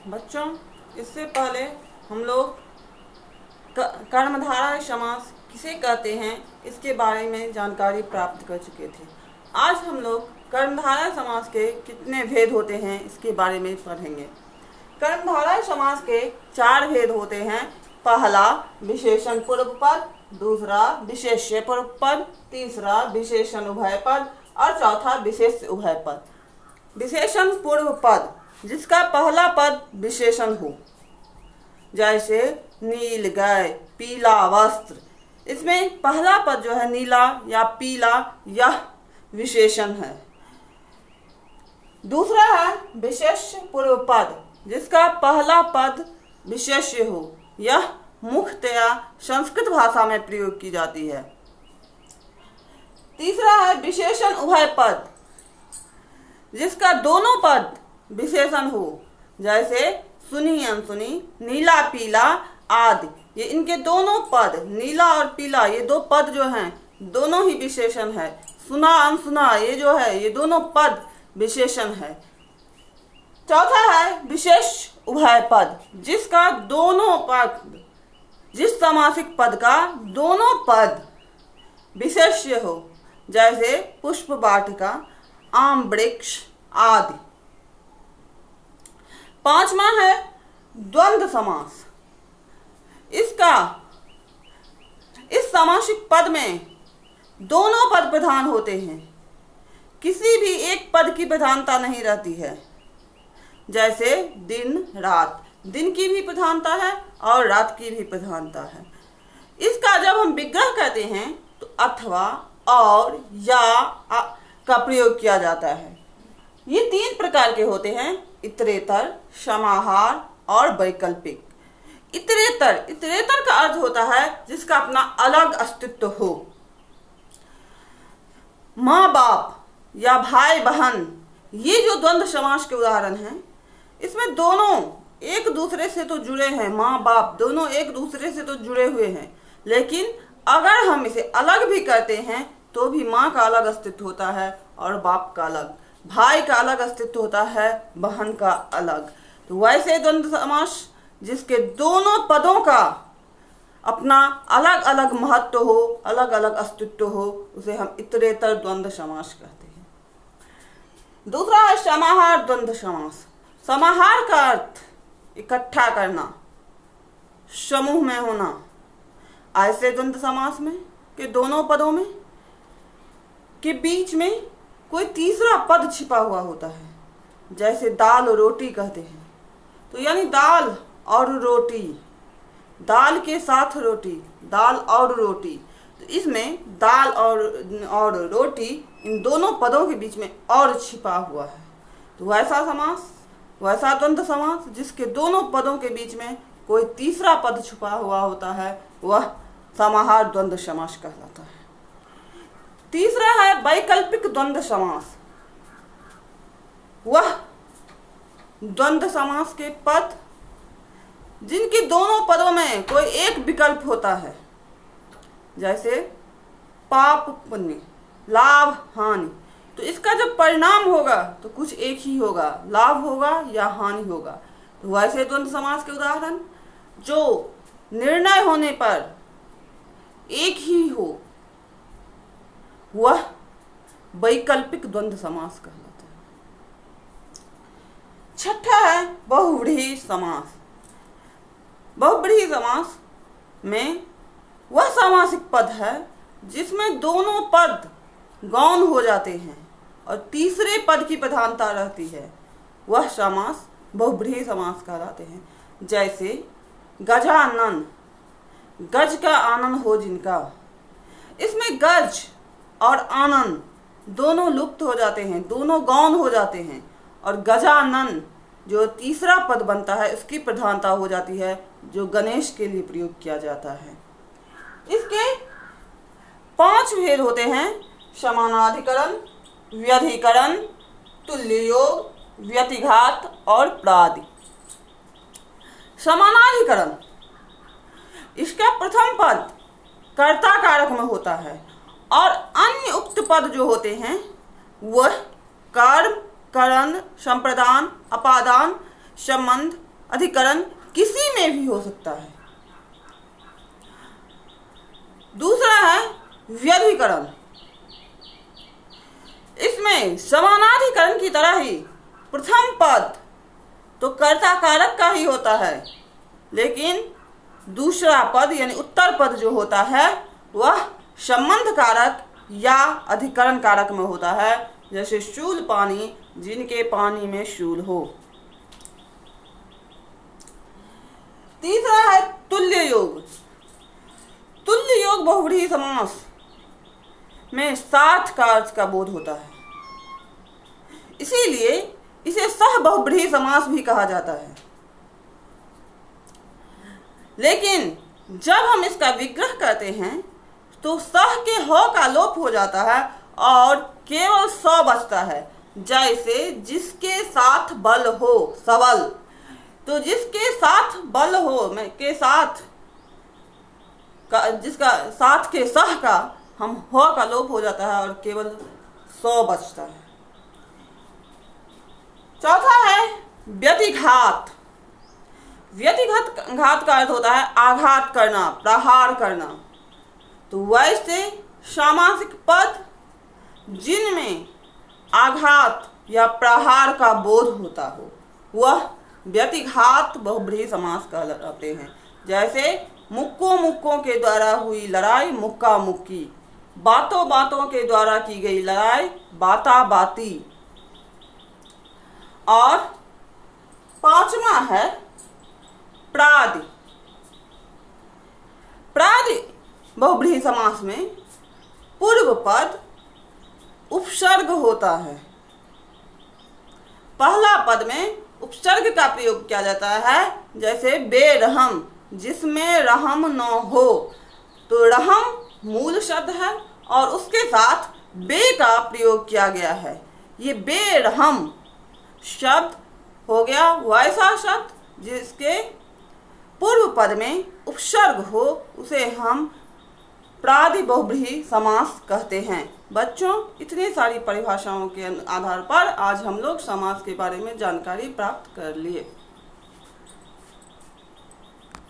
बच्चों, इससे पहले हम लोग कर्मधारय समास किसे कहते हैं इसके बारे में जानकारी प्राप्त कर चुके थे। आज हम लोग कर्मधारय समास के कितने भेद होते हैं इसके बारे में पढ़ेंगे। कर्मधारय समास के 4 भेद होते हैं। पहला विशेषण पूर्व पद, दूसरा विशेष्य पूर्व पद, तीसरा विशेषण उभय पद और चौथा विशेष उभय पद। विशेषण पूर्व पद जिसका पहला पद विशेषण हो, जैसे नील गाय, पीला वस्त्र, इसमें पहला पद जो है नीला या पीला, यह विशेषण है। दूसरा है विशेष्य पूर्व पद जिसका पहला पद विशेष्य हो, यह मुख्यतया संस्कृत भाषा में प्रयोग की जाती है। तीसरा है विशेषण उभय पद जिसका दोनों पद विशेषण हो, जैसे सुनी अनसुनी, नीला पीला आदि। ये इनके दोनों पद नीला और पीला, ये 2 पद जो हैं दोनों ही विशेषण है। सुना अनसुना ये जो है ये दोनों पद विशेषण है। चौथा है विशेष उभय पद जिसका दोनों पद, जिस सामासिक पद का दोनों पद विशेष्य हो, जैसे पुष्प वाटिका, आम वृक्ष आदि। पांचवा है द्वंद्व समास। इस सामासिक पद में दोनों पद प्रधान होते हैं, किसी भी एक पद की प्रधानता नहीं रहती है। जैसे दिन रात, दिन की भी प्रधानता है और रात की भी प्रधानता है। इसका जब हम विग्रह कहते हैं तो अथवा, और, या का प्रयोग किया जाता है। ये 3 प्रकार के होते हैं: इतरेतर, समाहार और वैकल्पिक। इतरेतर का अर्थ होता है जिसका अपना अलग अस्तित्व हो। माँ बाप या भाई बहन, ये जो द्वंद्व समास के उदाहरण हैं, इसमें दोनों एक दूसरे से तो जुड़े हैं, माँ बाप दोनों एक दूसरे से तो जुड़े हुए हैं, लेकिन अगर हम इसे अलग भी करते हैं तो भी माँ का अलग अस्तित्व होता है और बाप का अलग, भाई का अलग अस्तित्व होता है, बहन का अलग। तो वैसे द्वंद्व समास जिसके दोनों पदों का अपना अलग अलग महत्व हो, अलग अलग अस्तित्व हो, उसे हम इतरेतर द्वंद्व समास कहते हैं। दूसरा है समाहार द्वंद्व समास। समाहार का अर्थ इकट्ठा करना, समूह में होना। ऐसे द्वंद्व समास में के दोनों पदों में के बीच में कोई तीसरा पद छिपा हुआ होता है, जैसे दाल और रोटी कहते हैं। तो यानी दाल और रोटी, दाल के साथ रोटी, दाल और रोटी। तो इसमें दाल और रोटी, इन दोनों पदों के बीच में और छिपा हुआ है। तो वैसा समास, वैसा द्वंद्व समास जिसके दोनों पदों के बीच में कोई तीसरा पद छुपा हुआ होता है, वह समाहार द्वंद्व समास कहलाता है। तीसरा है वैकल्पिक द्वंद्व समास। वह द्वंद्व समास के पद जिनके दोनों पदों में कोई एक विकल्प होता है, जैसे पाप पुण्य, लाभ हानि। तो इसका जब परिणाम होगा तो कुछ एक ही होगा, लाभ होगा या हानि होगा। तो वैसे द्वंद्व समास के उदाहरण जो निर्णय होने पर एक ही हो, वह वैकल्पिक द्वंद्व समास कहलाता है। छठा है बहुव्रीहि समास। बहुव्रीहि समास में वह सामासिक पद है जिसमें दोनों पद गौण हो जाते हैं और तीसरे पद की प्रधानता रहती है, वह समास बहुव्रीहि समास कहलाते हैं। जैसे गजानन, गज का आनंद हो जिनका। इसमें गज और आनंद दोनों लुप्त हो जाते हैं, दोनों गौण हो जाते हैं, और गजानन जो तीसरा पद बनता है उसकी प्रधानता हो जाती है, जो गणेश के लिए प्रयोग किया जाता है। इसके 5 भेद होते हैं: समानाधिकरण, व्यधिकरण, तुल्य योग, व्यतिघात और प्रादि। समानाधिकरण, इसका प्रथम पद कर्ता कारक में होता है और अन्य उक्त पद जो होते हैं वह कर्म, करण, संप्रदान, अपादान, संबंध अधिकरण किसी में भी हो सकता है। दूसरा है व्यधिकरण। इसमें समानाधिकरण की तरह ही प्रथम पद तो कर्ता कारक का ही होता है, लेकिन दूसरा पद यानी उत्तर पद जो होता है वह संबंध कारक या अधिकरण कारक में होता है, जैसे शूल पानी जिनके पानी में शूल हो। तीसरा है तुल्य योग। तुल्य योग बहुव्रीहि समास में साथ का अर्थ का बोध होता है, इसीलिए इसे सह बहुव्रीहि समास भी कहा जाता है। लेकिन जब हम इसका विग्रह करते हैं तो सह के हो का लोप हो जाता है और केवल स बचता है। जैसे जिसके साथ बल हो सबल, तो जिसके साथ बल हो में के साथ का, जिसका साथ के सह का हम हो का लोप हो जाता है और केवल स बचता है। चौथा है व्यतिघात। व्यतिघात का अर्थ होता है आघात करना, प्रहार करना। तो वैसे सामासिक पद जिनमें आघात या प्रहार का बोध होता हो वह व्यतिघात बहुव्रीहि समास कहलाते हैं। जैसे मुक्कों मुक्कों के द्वारा हुई लड़ाई मुक्का मुक्की, बातों बातों के द्वारा की गई लड़ाई बाता बाती। और पांचवा है प्रादि। प्रादि बहुव्रीहि समास में पूर्व पद उपसर्ग होता है। पहला पद में उपसर्ग का प्रयोग किया जाता है, जैसे बेरहम जिसमें रहम न हो। तो रहम मूल शब्द है और उसके साथ बे का प्रयोग किया गया है। ये बेरहम शब्द हो गया वैसा शब्द जिसके पूर्व पद में उपसर्ग हो, उसे हम प्रादि बहुव्रीहि समास कहते हैं। बच्चों, इतनी सारी परिभाषाओं के आधार पर आज हम लोग समास के बारे में जानकारी प्राप्त कर लिए।